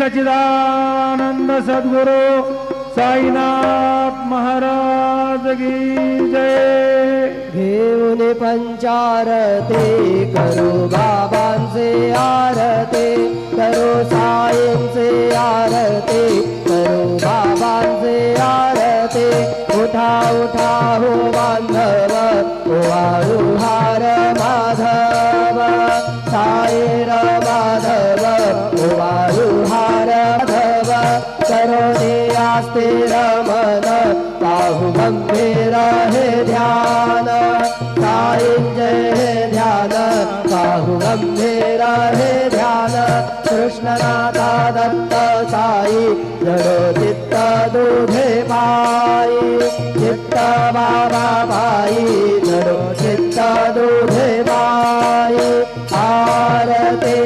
सच्चिदानंद सद्गुरु साईनाथ महाराज की जय। घेऊन पंचारते करो बाबांचे आरते, करो साईंचे आरते, करो बाबांचे आरते। उठा उठा हो बांधव वाळू हार माधव, साईर माधव वाळू हार माधव। करो आस्ते रमन पाहु गंभीर हे ध्यान, साईंचे हे ध्यान पाहु गंभीर हे ध्यान। कृष्णनाथा दत्त साई जडो चित्त दुधे पायी, चित्त बाबा पायी जडो चित्त दुधे पायी। आरती